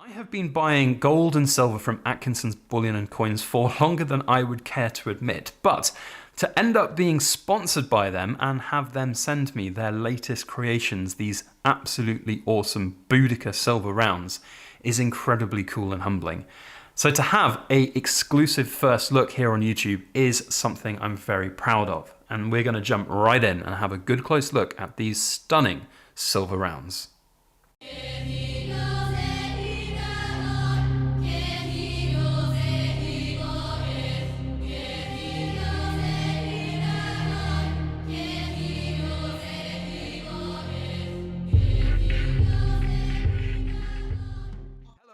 I have been buying gold and silver from Atkinsons Bullion and Coins for longer than I would care to admit, but to end up being sponsored by them and have them send me their latest creations, these absolutely awesome Boudicca Silver Rounds, is incredibly cool and humbling. So to have an exclusive first look here on YouTube is something I'm very proud of, and we're going to jump right in and have a good close look at these stunning silver rounds.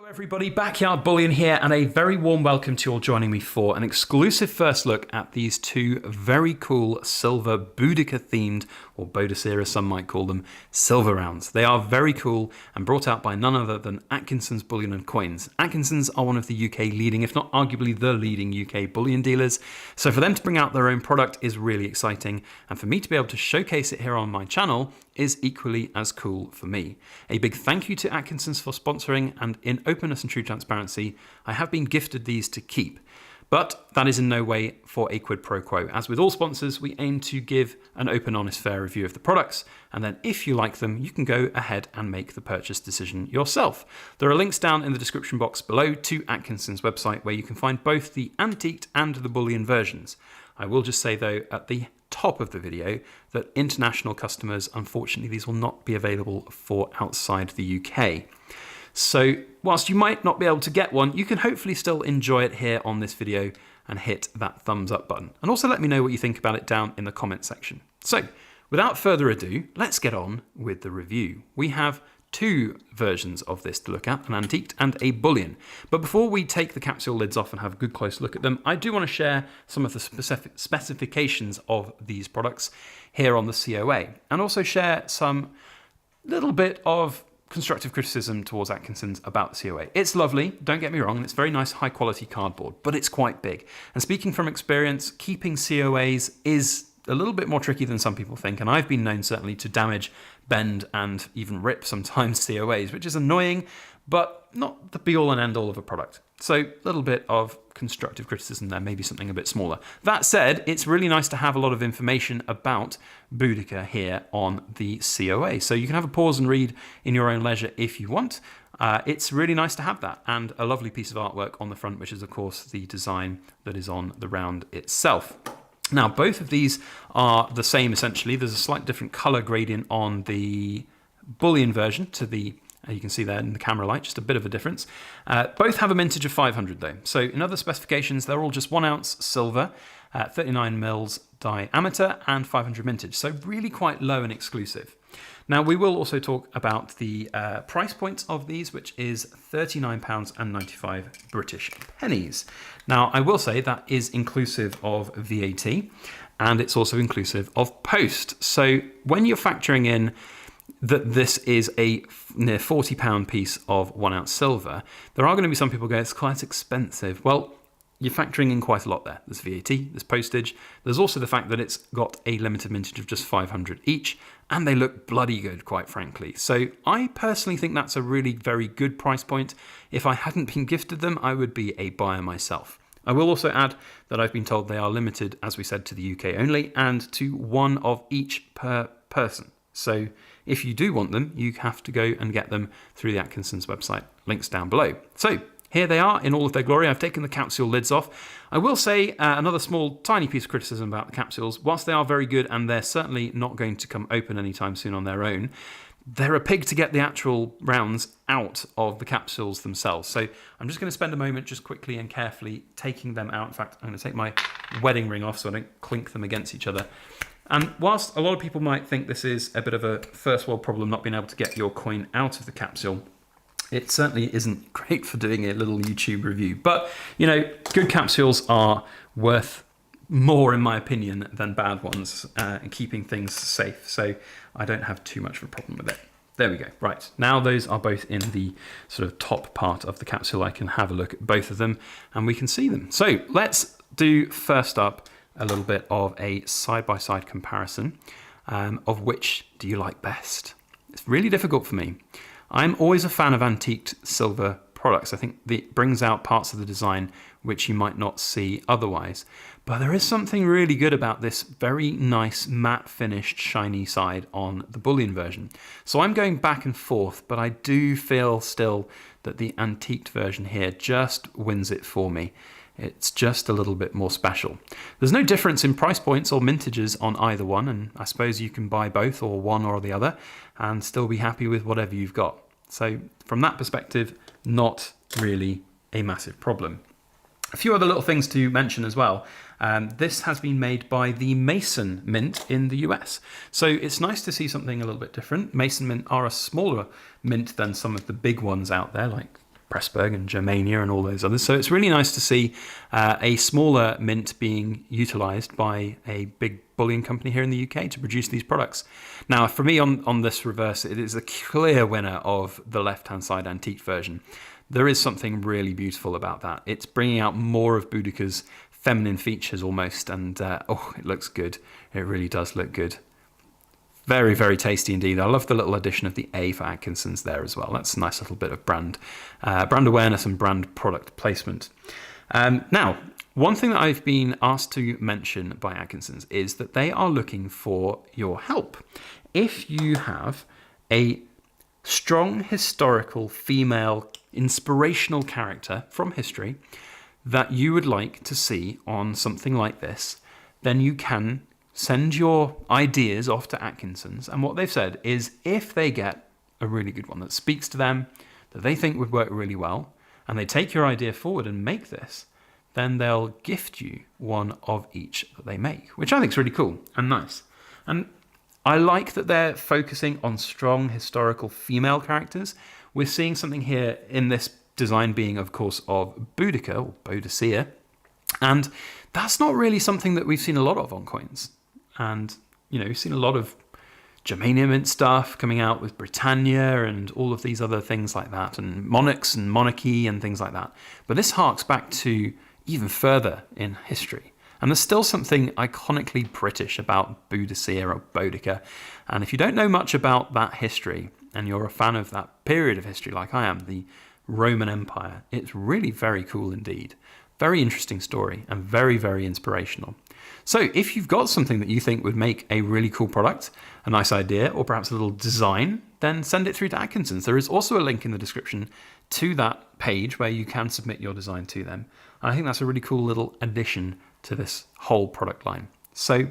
Everybody, Backyard Bullion here, and a very warm welcome to you all joining me for an exclusive first look at these two very cool silver Boudicca themed, or Boudicca as some might call them, silver rounds. They are very cool and brought out by none other than Atkinsons Bullion and Coins. Atkinsons are one of the UK leading, if not arguably the leading UK bullion dealers, so for them to bring out their own product is really exciting, and for me to be able to showcase it here on my channel is equally as cool for me. A big thank you to Atkinsons for sponsoring, and in openness and true transparency, I have been gifted these to keep. But that is in no way for a quid pro quo. As with all sponsors, we aim to give an open, honest, fair review of the products, and then if you like them, you can go ahead and make the purchase decision yourself. There are links down in the description box below to Atkinsons' website where you can find both the antiqued and the bullion versions. I will just say though, at the top of the video, that international customers, unfortunately, these will not be available for outside the UK. So whilst you might not be able to get one, you can hopefully still enjoy it here on this video and hit that thumbs up button. And also let me know what you think about it down in the comment section. So without further ado, let's get on with the review. We have two versions of this to look at, an antiqued and a bullion. But before we take the capsule lids off and have a good close look at them, I do want to share some of the specifications of these products here on the COA, and also share some little bit of constructive criticism towards Atkinsons about the COA. It's lovely, don't get me wrong, and it's very nice high quality cardboard, but it's quite big. And speaking from experience, keeping COAs is a little bit more tricky than some people think, and I've been known certainly to damage, bend, and even rip sometimes COAs, which is annoying, but not the be all and end all of a product. So a little bit of constructive criticism there, maybe something a bit smaller. That said, it's really nice to have a lot of information about Boudicca here on the COA. So you can have a pause and read in your own leisure if you want. It's really nice to have that, and a lovely piece of artwork on the front, which is of course the design that is on the round itself. Now, both of these are the same essentially. There's a slight different color gradient on the bullion version to the, you can see there in the camera light, just a bit of a difference. Both have a mintage of 500 though. So in other specifications, they're all just 1 ounce silver, 39 mils diameter and 500 mintage. So really quite low and exclusive. Now we will also talk about the price points of these, which is £39.95 British pennies. Now I will say that is inclusive of VAT, and it's also inclusive of post. So when you're factoring in that this is a near £40 piece of 1 ounce silver, there are going to be some people going, it's quite expensive. Well, you're factoring in quite a lot there. There's VAT, there's postage. There's also the fact that it's got a limited mintage of just 500 each, and they look bloody good, quite frankly. So I personally think that's a really very good price point. If I hadn't been gifted them, I would be a buyer myself. I will also add that I've been told they are limited, as we said, to the UK only, and to one of each per person. So if you do want them, you have to go and get them through the Atkinsons website. Links down below. So here they are in all of their glory. I've taken the capsule lids off. I will say another small tiny piece of criticism about the capsules. Whilst they are very good and they're certainly not going to come open anytime soon on their own, they're a pig to get the actual rounds out of the capsules themselves. So I'm just going to spend a moment just quickly and carefully taking them out. In fact, I'm going to take my wedding ring off so I don't clink them against each other. And whilst a lot of people might think this is a bit of a first world problem, not being able to get your coin out of the capsule, it certainly isn't great for doing a little YouTube review. But, you know, good capsules are worth more, in my opinion, than bad ones in keeping things safe. So I don't have too much of a problem with it. There we go. Right, now those are both in the sort of top part of the capsule. I can have a look at both of them and we can see them. So let's do first up a little bit of a side-by-side comparison of which do you like best. It's really difficult for me. I'm always a fan of antiqued silver products. I think it brings out parts of the design which you might not see otherwise. But there is something really good about this very nice matte finished shiny side on the Bullion version. So I'm going back and forth, but I do feel still that the antiqued version here just wins it for me. It's just a little bit more special. There's no difference in price points or mintages on either one, and I suppose you can buy both or one or the other and still be happy with whatever you've got. So from that perspective, not really a massive problem. A few other little things to mention as well. This has been made by the Mason Mint in the US. So it's nice to see something a little bit different. Mason Mint are a smaller mint than some of the big ones out there, like Pressburg and Germania and all those others. So it's really nice to see a smaller mint being utilized by a big bullion company here in the UK to produce these products. Now, for me on this reverse, it is a clear winner of the left-hand side antique version. There is something really beautiful about that. It's bringing out more of Boudicca's feminine features almost, and oh, it looks good. It really does look good. Very, very tasty indeed. I love the little addition of the A for Atkinsons there as well. That's a nice little bit of brand awareness and brand product placement. Now, one thing that I've been asked to mention by Atkinsons is that they are looking for your help. If you have a strong historical female inspirational character from history that you would like to see on something like this, then you can send your ideas off to Atkinsons. And what they've said is if they get a really good one that speaks to them, that they think would work really well, and they take your idea forward and make this, then they'll gift you one of each that they make, which I think is really cool and nice. And I like that they're focusing on strong historical female characters. We're seeing something here in this design being, of course, of Boudicca, or Boudicca, and that's not really something that we've seen a lot of on coins. And, you know, we've seen a lot of Germania mint stuff coming out with Britannia and all of these other things like that, and monarchs and monarchy and things like that. But this harks back to even further in history. And there's still something iconically British about Boudicca or Boudicca. And if you don't know much about that history, and you're a fan of that period of history like I am, the Roman Empire, it's really very cool indeed. Very interesting story and very, very inspirational. So if you've got something that you think would make a really cool product, a nice idea, or perhaps a little design, then send it through to Atkinsons. There is also a link in the description to that page where you can submit your design to them. And I think that's a really cool little addition to this whole product line. So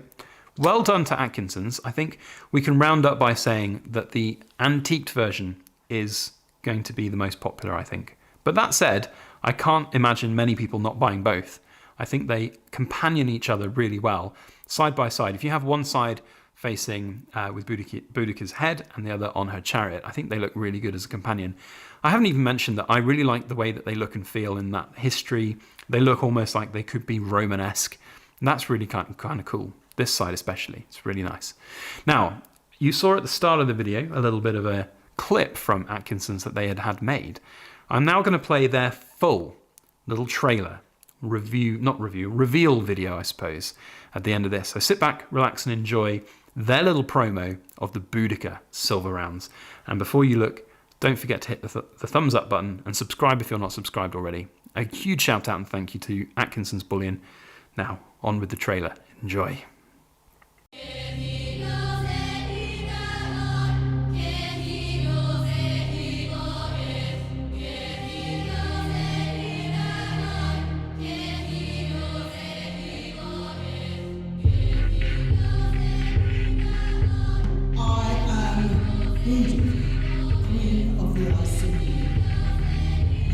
well done to Atkinsons. I think we can round up by saying that the antiqued version is going to be the most popular, I think. But that said, I can't imagine many people not buying both. I think they companion each other really well, side by side. If you have one side facing with Boudicca's head and the other on her chariot, I think they look really good as a companion. I haven't even mentioned that I really like the way that they look and feel in that history. They look almost like they could be Romanesque, and that's really kind of cool. This side especially, it's really nice. Now, you saw at the start of the video a little bit of a clip from Atkinsons that they had made. I'm now going to play their full little trailer, reveal video, I suppose, at the end of this. So sit back, relax, and enjoy their little promo of the Boudicca Silver Rounds. And before you look, don't forget to hit the thumbs up button and subscribe if you're not subscribed already. A huge shout out and thank you to Atkinsons Bullion. Now, on with the trailer. Enjoy. Queen of the Iceni.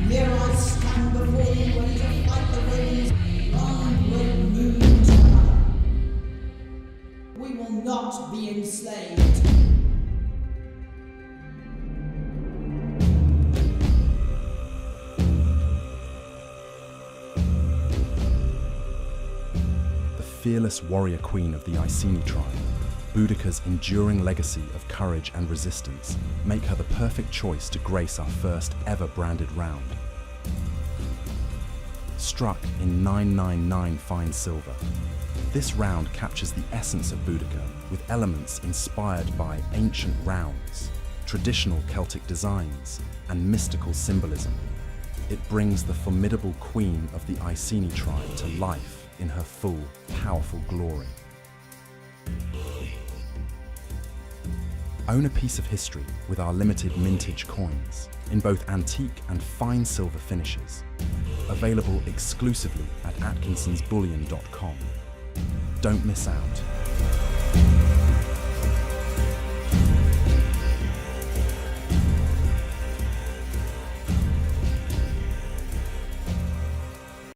Here I stand before you ready to fight the winds, onward moon tower. We will not be enslaved. The fearless warrior queen of the Iceni tribe, Boudicca's enduring legacy of courage and resistance make her the perfect choice to grace our first ever branded round. Struck in 999 fine silver, this round captures the essence of Boudicca with elements inspired by ancient rounds, traditional Celtic designs, and mystical symbolism. it brings the formidable queen of the Iceni tribe to life in her full, powerful glory. Own a piece of history with our limited mintage coins in both antique and fine silver finishes, available exclusively at atkinsonsbullion.com. Don't miss out.